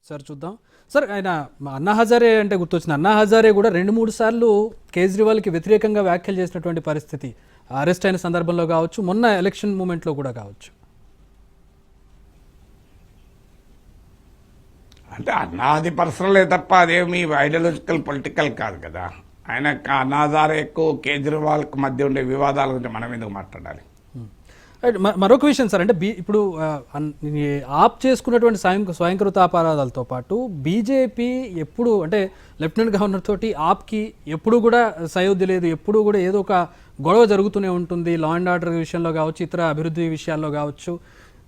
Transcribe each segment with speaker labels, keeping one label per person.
Speaker 1: Sir చూద్దాం sir. ఆయన అన్నా హజారే అంటే గుర్తొచ్చింది. అన్నా హజారే కూడా 2-3 సార్లు కేజ్రీవాల్కి వ్యతిరేకంగా వ్యాఖ్యలు చేసినటువంటి పరిస్థితి, అరెస్ట్ అయిన సందర్భంలో కావచ్చు, మొన్న ఎలక్షన్ మూమెంట్లో కూడా కావచ్చు.
Speaker 2: అంటే అన్నాది పర్సనలే తప్ప అదేమి ఐడియాలజికల్ పొలిటికల్ కాదు కదా. ఆయన అన్నా హజారేకు కేజ్రీవాల్కు మధ్య ఉండే వివాదాల గురించి మనం ఎందుకు మాట్లాడాలి?
Speaker 1: మరొక విషయం సార్, అంటే ఇప్పుడు ఆప్ చేసుకున్నటువంటి స్వయంకృత అపరాధాలతో పాటు బీజేపీ ఎప్పుడు అంటే లెఫ్టినెంట్ గవర్నర్ తోటి ఆప్కి ఎప్పుడు కూడా సయోధ్య లేదు, ఎప్పుడు కూడా ఏదో ఒక గొడవ జరుగుతూనే ఉంటుంది. లా అండ్ ఆర్డర్ విషయంలో కావచ్చు, ఇతర అభివృద్ధి విషయాల్లో కావచ్చు.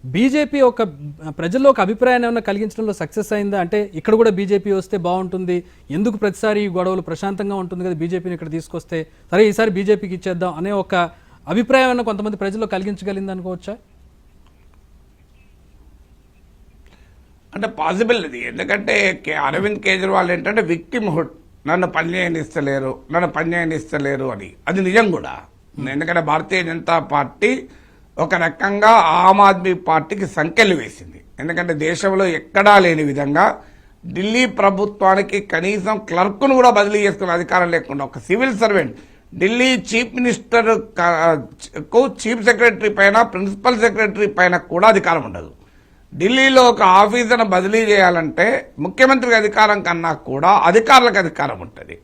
Speaker 1: బీజేపీ ఒక ప్రజల్లో ఒక అభిప్రాయాన్ని ఏమైనా కలిగించడంలో సక్సెస్ అయిందా? అంటే ఇక్కడ కూడా బీజేపీ వస్తే బాగుంటుంది, ఎందుకు ప్రతిసారి ఈ గొడవలు, ప్రశాంతంగా ఉంటుంది కదా బీజేపీని ఇక్కడ తీసుకొస్తే, సరే ఈసారి బీజేపీకి ఇచ్చేద్దాం అనే ఒక అభిప్రాయం కొంతమంది ప్రజల్లో కలిగించగలిగింది అనుకోవచ్చా?
Speaker 2: అంటే పాసిబుల్ ఇది. ఎందుకంటే అరవింద్ కేజ్రీవాల్ ఏంటంటే విక్టిమ్హుడ్, నన్ను పనిచేయనిస్తలేరు అని. అది నిజం కూడా. ఎందుకంటే భారతీయ జనతా పార్టీ ఒక రకంగా ఆమ్ ఆద్మీ పార్టీకి సంకెళ్ళు వేసింది. ఎందుకంటే దేశంలో ఎక్కడా లేని విధంగా ఢిల్లీ ప్రభుత్వానికి కనీసం క్లర్క్ను కూడా బదిలీ చేసుకునే అధికారం లేకుండా ఒక civil servant Delhi chief minister కు చీఫ్ సెక్రటరీ పైన, ప్రిన్సిపల్ సెక్రటరీ పైన కూడా అధికారం ఉండదు. ఢిల్లీలో ఒక ఆఫీసర్ను బదిలీ చేయాలంటే ముఖ్యమంత్రికి అధికారం కన్నా కూడా అధికారులకు అధికారం ఉంటుంది.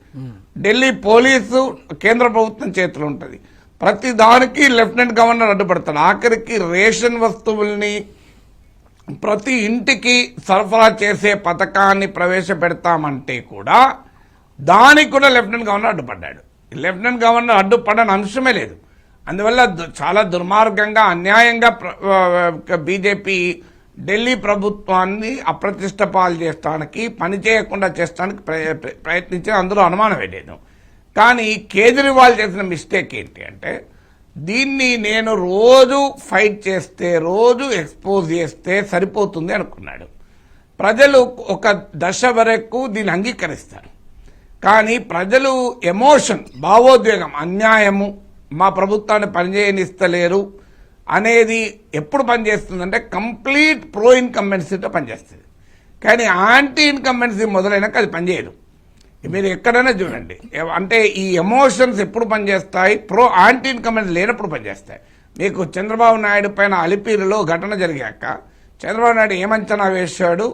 Speaker 2: ఢిల్లీ పోలీసు కేంద్ర ప్రభుత్వం చేతిలో ఉంటుంది. ప్రతి దానికి లెఫ్టినెంట్ గవర్నర్ అడ్డుపడతాడు. ఆఖరికి రేషన్ వస్తువుల్ని ప్రతి ఇంటికి సరఫరా చేసే పథకాన్ని ప్రవేశపెడతామంటే కూడా దానికి కూడా లెఫ్టినెంట్ గవర్నర్ అడ్డుపడ్డాడు. లెఫ్టినెంట్ గవర్నర్ అడ్డుపడని అంశమే లేదు. అందువల్ల చాలా దుర్మార్గంగా, అన్యాయంగా బీజేపీ ఢిల్లీ ప్రభుత్వాన్ని అప్రతిష్ట పాలు చేయడానికి, పనిచేయకుండా చేసడానికి ప్రయత్నించే అందులో అనుమానమే లేదు. కానీ కేజ్రీవాల్ చేసిన మిస్టేక్ ఏంటి అంటే, దీన్ని నేను రోజు ఫైట్ చేస్తే, రోజు ఎక్స్పోజ్ చేస్తే సరిపోతుంది అనుకున్నాడు. ప్రజలు ఒక దశ వరకు దీన్ని అంగీకరిస్తారు. కానీ ప్రజలు ఎమోషన్, భావోద్వేగం, అన్యాయము, మా ప్రభుత్వాన్ని పనిచేయనిస్తలేరు అనేది ఎప్పుడు పనిచేస్తుందంటే కంప్లీట్ ప్రో ఇన్కంబెన్సీతో పనిచేస్తుంది. కానీ యాంటీ ఇన్కంబెన్సీ మొదలైనాక అది పనిచేయదు. మీరు ఎక్కడైనా చూడండి, అంటే ఈ ఎమోషన్స్ ఎప్పుడు పనిచేస్తాయి, యాంటీ ఇన్కంబెన్సీ లేనప్పుడు పనిచేస్తాయి. మీకు చంద్రబాబు నాయుడు పైన అలిపిరిలో ఘటన జరిగాక చంద్రబాబు నాయుడు ఏమంచనా వేశాడు,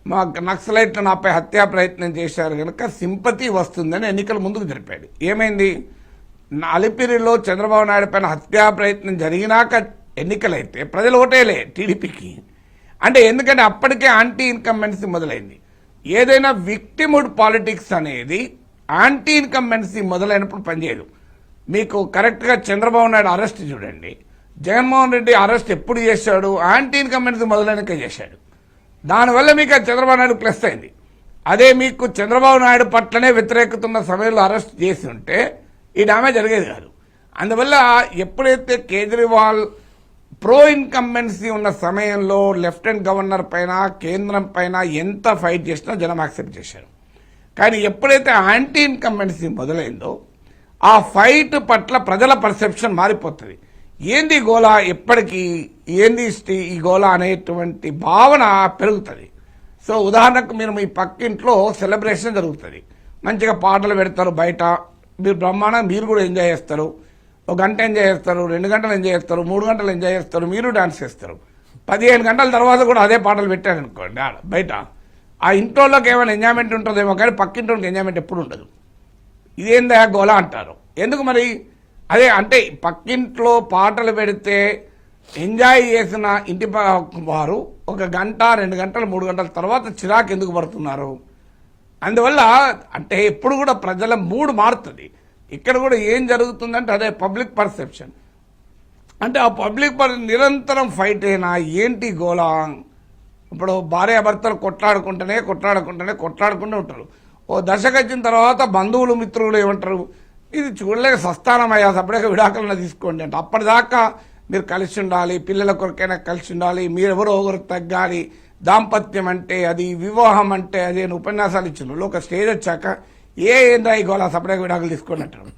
Speaker 2: మా నక్సలైట్లు నాపై హత్యా ప్రయత్నం చేశారు కనుక సింపతి వస్తుందని ఎన్నికల ముందుకు జరిపాడు. ఏమైంది? అలిపిరిలో చంద్రబాబు నాయుడు పైన హత్యా ప్రయత్నం జరిగినాక ఎన్నికలైతే ప్రజలు ఓటేలే టీడీపీకి. అంటే ఎందుకంటే అప్పటికే యాంటీ ఇన్కంబెన్సీ మొదలైంది. ఏదైనా విక్టిమ్హుడ్ పాలిటిక్స్ అనేది యాంటీ ఇన్కంబెన్సీ మొదలైనప్పుడు పనిచేయదు. మీకు కరెక్ట్గా చంద్రబాబు నాయుడు అరెస్ట్ చూడండి, జగన్మోహన్ రెడ్డి అరెస్ట్ ఎప్పుడు చేశాడు? యాంటీ ఇన్కంబెన్సీ మొదలైనకే చేశాడు. దానివల్ల మీకు చంద్రబాబు నాయుడు ప్లస్ అయింది. అదే మీకు చంద్రబాబు నాయుడు పట్లనే వ్యతిరేకతున్న సమయంలో అరెస్ట్ చేసి ఉంటే ఈ డ్యామేజ్ జరిగేది కాదు. అందువల్ల ఎప్పుడైతే కేజ్రీవాల్ ప్రో ఇన్కంబెన్సీ ఉన్న సమయంలో లెఫ్టినెంట్ గవర్నర్ పైన, కేంద్రం పైన ఎంత ఫైట్ చేసినా జనం యాక్సెప్ట్ చేశారు. కానీ ఎప్పుడైతే యాంటీ ఇన్కంబెన్సీ మొదలైందో ఆ ఫైట్ పట్ల ప్రజల పర్సెప్షన్ మారిపోతుంది. ఏంది గోలా, ఎప్పటికీ ఏంది ఈ గోలా అనేటువంటి భావన పెరుగుతుంది. సో ఉదాహరణకు మీరు మీ పక్కింట్లో సెలబ్రేషన్ జరుగుతుంది, మంచిగా పాటలు పెడతారు, బయట మీరు బ్రహ్మాండంగా మీరు కూడా ఎంజాయ్ చేస్తారు. 1 గంట ఎంజాయ్ చేస్తారు, 2 గంటలు ఎంజాయ్ చేస్తారు, 3 గంటలు ఎంజాయ్ చేస్తారు, మీరు డాన్స్ చేస్తారు. 15 గంటల తర్వాత కూడా అదే పాటలు పెట్టారనుకోండి బయట, ఆ ఇంట్లోకి ఏమైనా ఎంజాయ్మెంట్ ఉంటుందేమో కానీ పక్కింట్లోకి ఎంజాయ్మెంట్ ఎప్పుడు ఉండదు. ఇదేందా గోలా అంటారు. ఎందుకు మరి? అదే అంటే పక్కింట్లో పాటలు పెడితే ఎంజాయ్ చేసిన ఇంటి వారు 1 గంట, 2 గంటలు, 3 గంటల తర్వాత చిరాకు ఎందుకు పడుతున్నారు? అందువల్ల అంటే ఎప్పుడు కూడా ప్రజల మూడ్ మారుతుంది. ఇక్కడ కూడా ఏం జరుగుతుందంటే అదే పబ్లిక్ పర్సెప్షన్. అంటే ఆ పబ్లిక్ నిరంతరం ఫైట్ అయినా ఏంటి గోలా. ఇప్పుడు భార్యాభర్తలు కొట్లాడుకుంటూనే ఉంటారు. ఓ దశకు వచ్చిన తర్వాత బంధువులు, మిత్రులు ఏమంటారు, ఇది చూడలేక సస్తానమయ్యా, సపరేట్గా విడాకులను తీసుకోండి అంటే. అప్పటిదాకా మీరు కలిసి ఉండాలి, పిల్లల కొరకైనా కలిసి ఉండాలి, మీరెవరో ఒకరు తగ్గాలి, దాంపత్యం అంటే అది, వివాహం అంటే అదే ఉపన్యాసాలు ఇచ్చిన ఒక స్టేజ్ వచ్చాక ఏందా ఈ గోళ, సపరేట్గా విడాకులు తీసుకోండి అంటారు.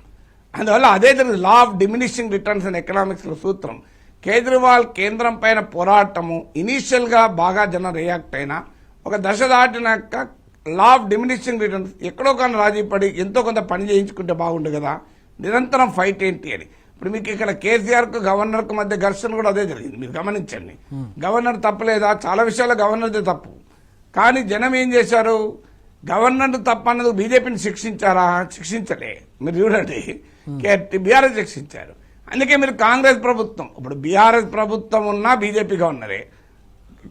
Speaker 2: అందువల్ల అదే జరిగింది. Law of diminishing returns and ఎకనామిక్స్లో సూత్రం. కేజ్రీవాల్ కేంద్రం పైన పోరాటము ఇనీషియల్గా బాగా జనం రియాక్ట్ అయినా ఒక దశ దాటినాక లా ఆఫ్ డిమినిషింగ్ రిటర్న్స్ ఎక్కడో కానీ రాజీ పడి ఎంతో కొంత పని చేయించుకుంటే బాగుండు కదా, నిరంతరం ఫైట్ ఏంటి అని. ఇప్పుడు మీకు ఇక్కడ కేసీఆర్కు గవర్నర్కు మధ్య ఘర్షణ కూడా అదే జరిగింది, మీరు గమనించండి. గవర్నర్ తప్పలేదా? చాలా విషయాల్లో గవర్నర్దే తప్పు. కానీ జనం ఏం చేశారు, గవర్నర్ తప్ప అన్నది బీజేపీని శిక్షించారా? శిక్షించలే. మీరు చూడండి, బీఆర్ఎస్ శిక్షించారు. అందుకే మీరు కాంగ్రెస్ ప్రభుత్వం, ఇప్పుడు బీఆర్ఎస్ ప్రభుత్వం ఉన్నా బీజేపీ గవర్నరే,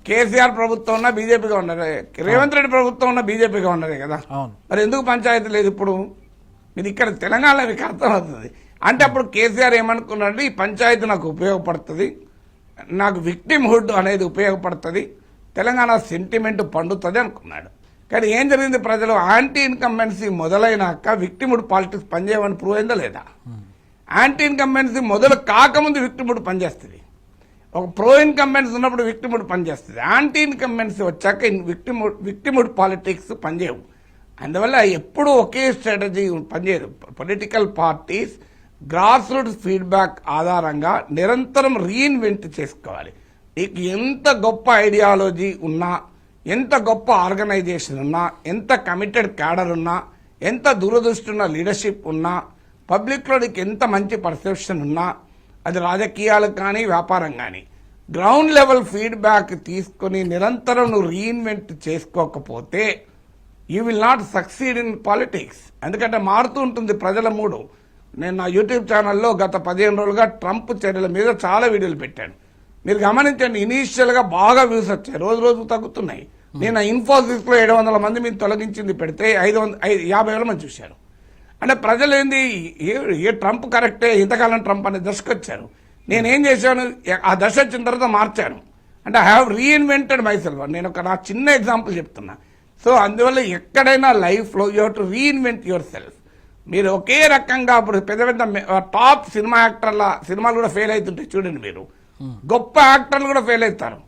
Speaker 2: కేసీఆర్ ప్రభుత్వం ఉన్నా బీజేపీ గవర్నరే, రేవంత్ రెడ్డి ప్రభుత్వం ఉన్నా బీజేపీ గవర్నరే కదా. మరి ఎందుకు పంచాయతీ లేదు ఇప్పుడు? మీరు ఇక్కడ తెలంగాణలో మీకు అర్థమవుతుంది. అంటే అప్పుడు కేసీఆర్ ఏమనుకున్నారంటే, ఈ పంచాయతీ నాకు ఉపయోగపడుతుంది, నాకు విక్టిమ్హుడ్ అనేది ఉపయోగపడుతుంది, తెలంగాణ సెంటిమెంట్ పండుతుంది అనుకున్నాడు. కానీ ఏం జరిగింది, ప్రజలు anti incumbency మొదలైనాక victimhood politics పనిచేయమని prove అయిందా లేదా? యాంటీ ఇన్కంబెన్సీ మొదలు కాకముందు విక్టిమ్హుడ్ పనిచేస్తుంది. ఒక ప్రో ఇన్కంబెన్సీ ఉన్నప్పుడు విక్టిమ్హుడ్ పనిచేస్తుంది. యాంటీ ఇన్కంబెన్సీ వచ్చాక విక్టిమ్హుడ్ పాలిటిక్స్ పనిచేయవు. అందువల్ల ఎప్పుడు ఒకే స్ట్రాటజీ పనిచేయదు. Political parties grass roots feedback ఆధారంగా నిరంతరం రీఇన్వెంట్ చేసుకోవాలి. నీకు ఎంత గొప్ప ఐడియాలజీ ఉన్నా, ఎంత గొప్ప ఆర్గనైజేషన్ ఉన్నా, ఎంత కమిటెడ్ క్యాడర్ ఉన్నా, ఎంత దూరదృష్టి ఉన్న లీడర్షిప్ ఉన్నా, పబ్లిక్లో నీకు ఎంత మంచి పర్సెప్షన్ ఉన్నా, అది రాజకీయాలకు కానీ వ్యాపారం కానీ, గ్రౌండ్ లెవెల్ ఫీడ్బ్యాక్ తీసుకొని నిరంతరం నువ్వు రీఇన్వెంట్ చేసుకోకపోతే you will not succeed in politics. ఎందుకంటే మారుతూ ఉంటుంది ప్రజల మూడు. నేను నా యూట్యూబ్ ఛానల్లో గత 15 రోజులుగా ట్రంప్ చర్యల మీద చాలా వీడియోలు పెట్టాను. మీరు గమనించండి, ఇనీషియల్గా బాగా వ్యూస్ వచ్చాయి, రోజు రోజు తగ్గుతున్నాయి. నేను ఇన్ఫోసిస్లో 700 మంది మీరు తొలగించింది పెడితే 50,000 మంది చూశారు. అంటే ప్రజలు ఏంది, ఏ ట్రంప్ కరెక్టే, ఇంతకాలం ట్రంప్ అనే దశకు వచ్చారు. నేనేం చేశాను, ఆ దశ వచ్చిన తర్వాత మార్చాను. అంటే I have reinvented my self. నేను ఒక నా చిన్న ఎగ్జాంపుల్ చెప్తున్నా. సో అందువల్ల ఎక్కడైనా లైఫ్లో you have to reinvent your self. మీరు ఒకే రకంగా ఇప్పుడు పెద్ద పెద్ద టాప్ సినిమా యాక్టర్ల సినిమాలు కూడా ఫెయిల్ అవుతుంటాయి చూడండి. మీరు గొప్ప యాక్టర్లు కూడా ఫెయిల్ అవుతారు.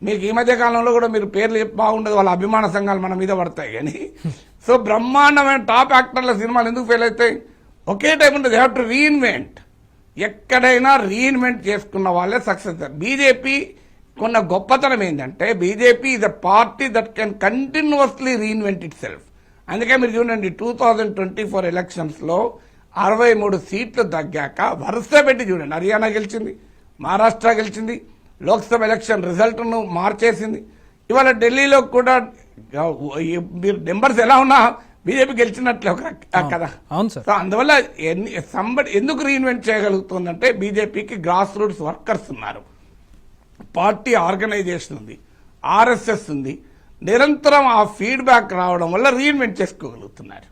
Speaker 2: మీకు ఈ మధ్య కాలంలో కూడా మీరు పేర్లు బాగుండదు, వాళ్ళ అభిమాన సంఘాలు మన మీద పడతాయి. కానీ సో బ్రహ్మాండమైన టాప్ యాక్టర్ల సినిమాలు ఎందుకు ఫెయిల్ అవుతాయి? ఒకే టైం ఉంటుంది. They have to reinvent. ఎక్కడైనా రీఇన్వెంట్ చేసుకున్న వాళ్ళే సక్సెస్. బీజేపీ కొన్న గొప్పతనం ఏంటంటే, BJP is a party that can continuously reinvent it self. అందుకే మీరు చూడండి, 2024 ఎలక్షన్స్లో 63 సీట్లు తగ్గాక వరుస పెట్టి చూడండి, హర్యానా గెలిచింది, మహారాష్ట్ర గెలిచింది, లోక్సభ ఎలక్షన్ రిజల్ట్ను మార్చేసింది. ఇవాళ ఢిల్లీలో కూడా మీరు నెంబర్స్ ఎలా ఉన్నా బీజేపీ గెలిచినట్లే కదా.
Speaker 1: అవును సార్.
Speaker 2: సో అందువల్ల ఎందుకు రీఇన్వెంట్ చేయగలుగుతుందంటే, బీజేపీకి గ్రాస్ రూట్స్ వర్కర్స్ ఉన్నారు, పార్టీ ఆర్గనైజేషన్ ఉంది, ఆర్ఎస్ఎస్ ఉంది. నిరంతరం ఆ ఫీడ్బ్యాక్ రావడం వల్ల రీఇన్వెంట్ చేసుకోగలుగుతున్నారు.